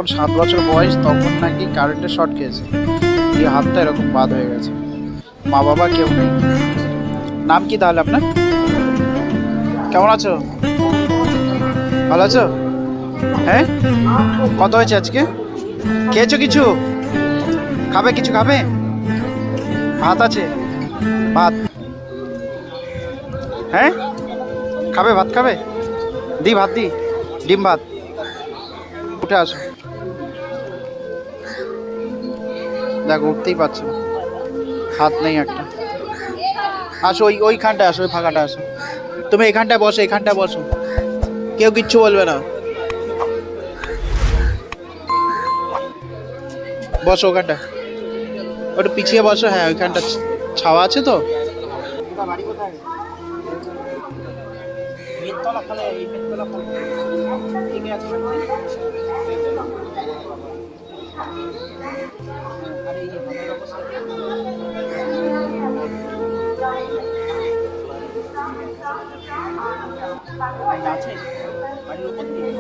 যখন 7 বছর বয়স তখন নাকি কারেন্টের শর্ট খেয়েছে, দিয়ে হাতটা এরকম বাদ হয়ে গেছে। মা বাবা কেউ নেই। নাম কি তাহলে আপনার? কেমন আছো? ভালো আছো? হ্যাঁ, কত হয়েছে আজকে? খেয়েছো কিছু? খাবে কিছু খাবে? ভাত আছে? ভাত? হ্যাঁ, খাবে ভাত খাবে? দি ভাত দি, ডিম ভাত। উঠে আসো। দেখো উঠতেই পারছো না, হাত নেই একটা। আসো ওইখানটায় আসো, ওই ফাঁকাটা আসো। তুমি এখানটায় বসো, এখানটায় বসো, কেউ কিচ্ছু বলবে না। বসো ওখানটায়, একটু পিছিয়ে বসো। হ্যাঁ ওইখানটা ছাওয়া আছে তো। বাড়ি কোথায়? বেততলা ফলে, এই বেততলা ফলে ঠিক আছে। আরে এই যে হাতের অবস্থা আছে বাড়ির উপর দিয়ে।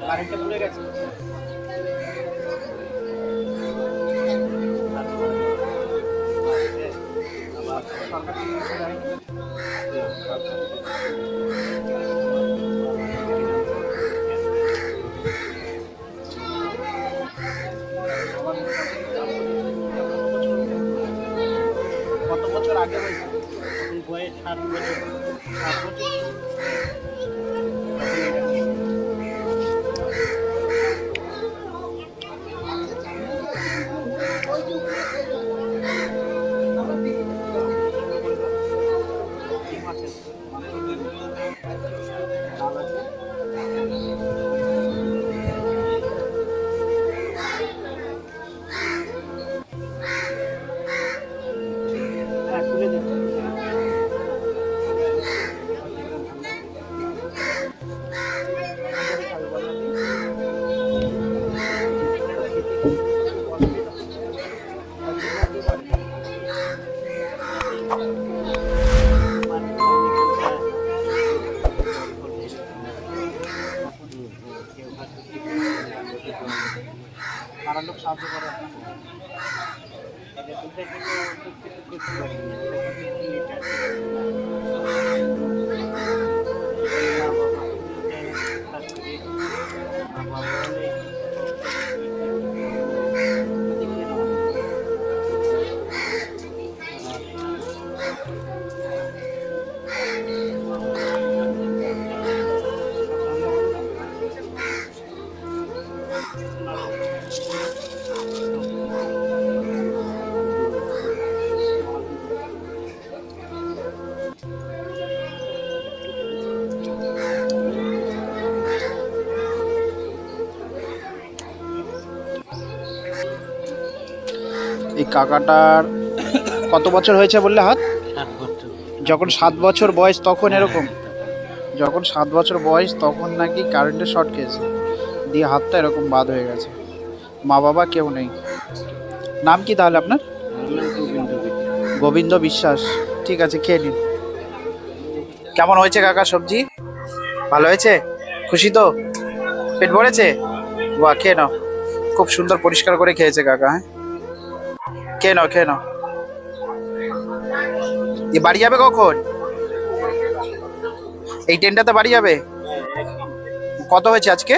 কারেন্টে পুড়ে গেছে। সরকার থেকে কিছু দেয়নি। কত বছর আগে হয়েছে? বয়স 7 বছর। 7 বছর তুলে দিচ্ছি। পাড়ার লোক সাহায্য করে এই কাকাটার কত বছর হয়েছে বললে হাত? 7 বছর। যখন 7 বছর বয়স তখন এরকম, যখন 7 বছর বয়স তখন নাকি কারেন্টের শর্ট খেয়েছে, দিয়ে হাতটা এরকম বাদ হয়ে গেছে। মা বাবা কেউ নেই। নাম কি তাহলে আপনার? গোবিন্দ বিশ্বাস। ঠিক আছে, খেয়ে নিন। কেমন হয়েছে কাকা সবজি? ভালো হয়েছে? খুশি তো? পেট ভরেছে? বাহ, খেয়ে নাও। খুব সুন্দর পরিষ্কার করে খেয়েছে কাকা। হ্যাঁ, খেয়ে নাও খেয়ে নাও। এ বাড়ি যাবে কখন? এই ট্রেনটাতে বাড়ি যাবে? কত হয়েছে আজকে?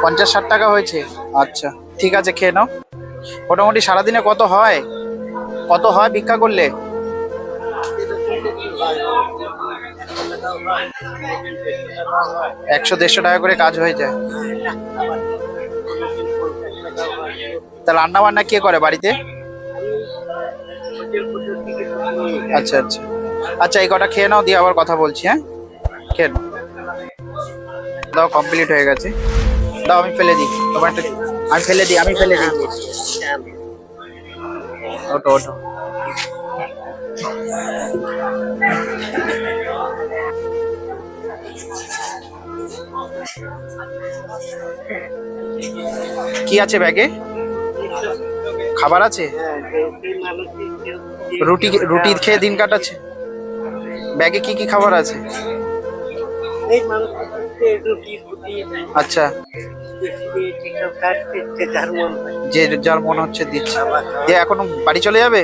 50-60 টাকা হয়েছে। আচ্ছা ঠিক আছে, খেয়ে নাও। মোটামুটি সারাদিনে কত হয়? কত হয় ভিক্ষা করলে? 100-150 টাকা করে কাজ হয়ে যায়। তা রান্না বান্না কে করে বাড়িতে? আচ্ছা আচ্ছা আচ্ছা, এই কটা খেয়ে নাও, দিয়ে আবার কথা বলছি। হ্যাঁ, খেয়ে নাও। দাও, কমপ্লিট হয়ে গেছে। দাও আমি ফেলে দিই তোমারটা। আমি ফেলে দিই, আমি ফেলে দিই। ওটো ওটো। কি আছে ব্যাগে? খাবার আছে? রুটি রুটি খেয়ে দিন কাটাচ্ছে? ব্যাগে কি কি খাবার আছে? আচ্ছা, যে যার মনে হচ্ছে দিচ্ছে। দিয়ে এখন বাড়ি চলে যাবে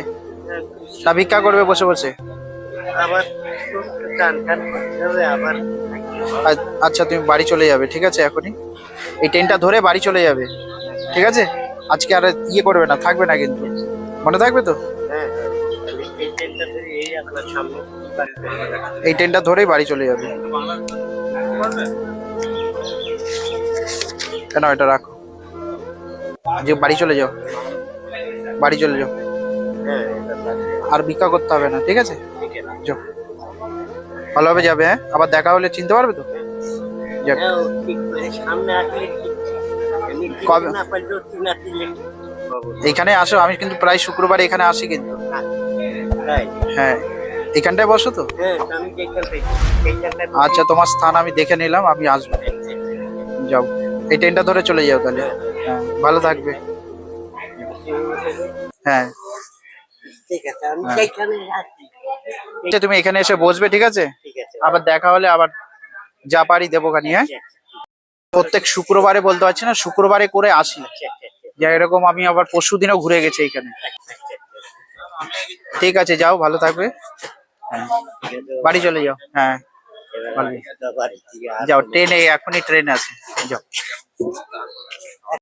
না ভিক্ষা করবে বসে বসে? আবার টান টান করতে হবে আবার। আচ্ছা, তুমি বাড়ি চলে যাবে, ঠিক আছে? এখনই এই ট্রেনটা ধরে বাড়ি চলে যাবে, ঠিক আছে? আজকে আর ইয়ে করবে না, থাকবে না কিন্তু, মনে থাকবে তো? হ্যাঁ হ্যাঁ, এই ট্রেনটা ধরে এই আপনার সামনে এই ট্রেনটা ধরেই বাড়ি চলে যাবে। কেন এটা রাখো, যে বাড়ি চলে যাও, বাড়ি চলে যাও, হ্যাঁ আর ভিক্ষা করতে হবে না, ঠিক আছে? ঠিক আছে। যাও, ভালোভাবে যাবে, হ্যাঁ? আবার দেখা হলে চিনতে পারবে তো? যাক। হ্যাঁ, ও ঠিক করে সামনে আসলে ঠিক। আমি চিনতে কবে- না পারলেও চিনা দিলে বাবু। এইখানে আসো, আমি কিন্তু প্রায় শুক্রবার এখানে আসি কিন্তু। তাই? হ্যাঁ, এখানটায় বসো তো? হ্যাঁ, আমি যেখানটায় এইখানটায় আচ্ছা, তোমার স্থান আমি দেখে নিলাম, আমি আসবো। যাও, এই ট্রেনটা ধরে চলে যাও তাহলে। হ্যাঁ, ভালো থাকবে। হ্যাঁ, ঠিক আছে, আমি হ্যাঁ। সেইখানে আছি। আচ্ছা, তুমি এখানে এসে বসবে, ঠিক আছে? ঠিক আছে। আবার দেখা হলে আবার যা পারি দেবো খানি, হ্যাঁ? প্রত্যেক শুক্রবারে বলতে পারছি না, শুক্রবারে করে আসি। যা এরকম আমি আবার পরশুদিনও ঘুরে গেছি এখানে। ঠিক আছে, যাও, ভালো থাকবে। হ্যাঁ, বাড়ি চলে যাও। হ্যাঁ, ভালো। যাও, ট্রেনে এখনই ট্রেন আছে, যাও।